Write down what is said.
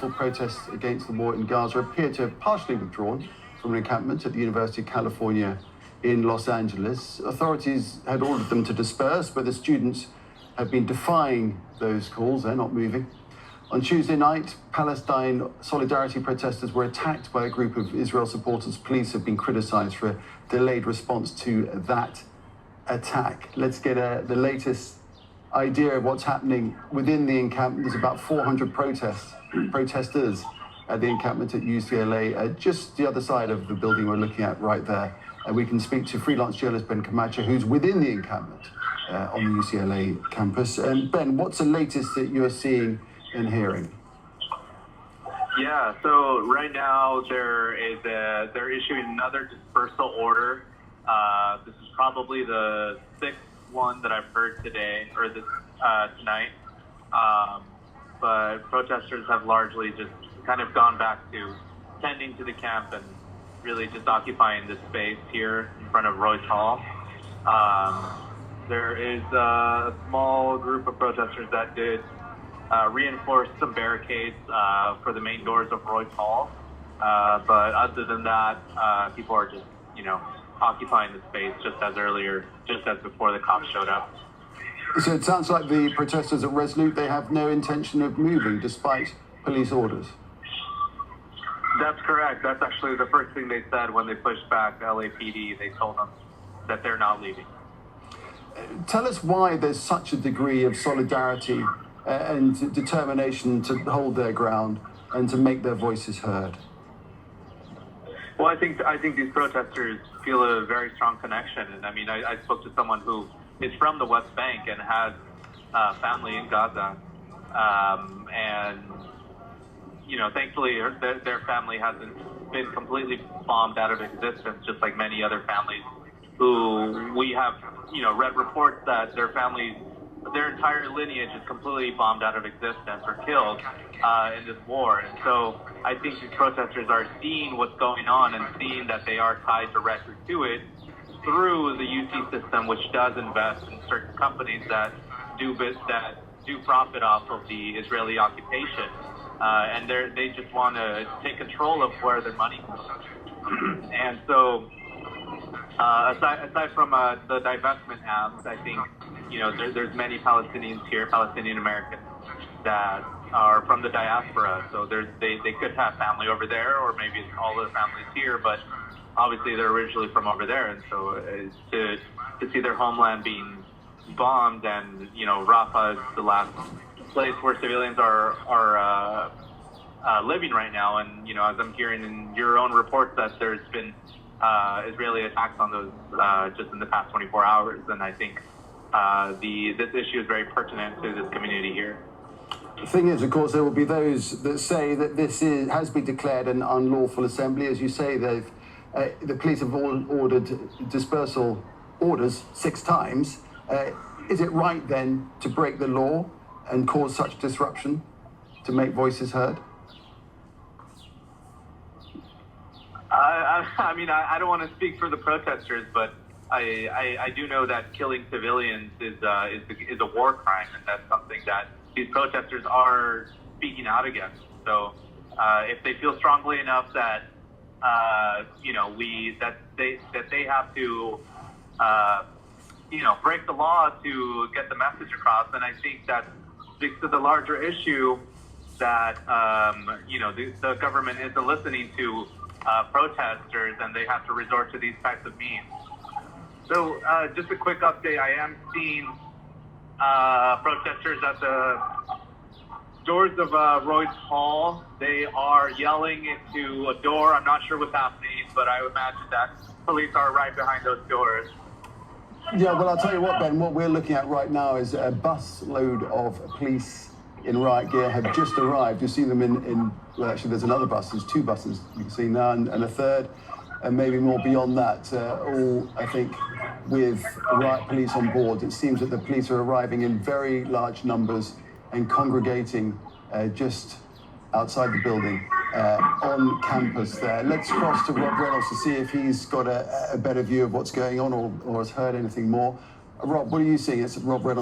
peaceful protests against the war in Gaza appear to have partially withdrawn from an encampment at the University of California in Los Angeles. Authorities had ordered them to disperse, but the students have been defying those calls. They're not moving. On Tuesday night, Palestine solidarity protesters were attacked by a group of Israel supporters. Police have been criticized for a delayed response to that attack. Let's get the latest idea of what's happening within the encampment. There's about 400 protesters at the encampment at UCLA, just the other side of the building we're looking at right there. And we can speak to freelance journalist Ben Camacho, who's within the encampment on the UCLA campus. And Ben, what's the latest that you're seeing and hearing? Yeah, so right now they're issuing another dispersal order. This is probably the sixth one that I've heard today or tonight. But protesters have largely just kind of gone back to tending to the camp and really just occupying this space here in front of Royce Hall. There is a small group of protesters that did reinforce some barricades for the main doors of Royce Hall. But other than that, people are just, occupying the space just as before the cops showed up. So it sounds like the protesters are resolute. They have no intention of moving despite police orders. That's correct. That's actually the first thing they said when they pushed back LAPD. They told them that they're not leaving. Tell us why there's such a degree of solidarity and determination to hold their ground and to make their voices heard. Well, I think these protesters feel a very strong connection. And I mean, I spoke to someone who is from the West Bank and has family in Gaza. And, thankfully their family hasn't been completely bombed out of existence, just like many other families who we have, read reports that their entire lineage is completely bombed out of existence or killed in this war. And so I think these protesters are seeing what's going on and seeing that they are tied directly to it through the UC system, which does invest in certain companies that do profit off of the Israeli occupation. And they just want to take control of where their money goes. And so aside from the divestment abs, I think, there's many Palestinians here, Palestinian Americans, that are from the diaspora. So they could have family over there, or maybe all of the families here, but obviously they're originally from over there. And so to see their homeland being bombed, and, Rafah is the last place where civilians are living right now. And, as I'm hearing in your own reports, that there's been Israeli attacks on those just in the past 24 hours. And I think this issue is very pertinent to this community here. The thing is, of course, there will be those that say that this has been declared an unlawful assembly. As you say, the police have ordered dispersal orders 6 times. Is it right then to break the law and cause such disruption to make voices heard? I don't want to speak for the protesters, but I do know that killing civilians is a war crime, and that's something that these protesters are speaking out against. So if they feel strongly enough that they have to break the law to get the message across, then I think that speaks to the larger issue that the government isn't listening to protesters, and they have to resort to these types of means. So just a quick update, I am seeing protesters at the doors of Royce Hall. They are yelling into a door. I'm not sure what's happening, but I would imagine that police are right behind those doors. Yeah, well, I'll tell you what, Ben, what we're looking at right now is a bus load of police in riot gear have just arrived. You see them well, actually, there's another bus. There's 2 buses you can see now, and a third, and maybe more beyond that, all, I think, with riot police on board. It seems that the police are arriving in very large numbers and congregating just outside the building on campus there. Let's cross to Rob Reynolds to see if he's got a better view of what's going on or has heard anything more. Rob, what are you seeing? It's Rob Reynolds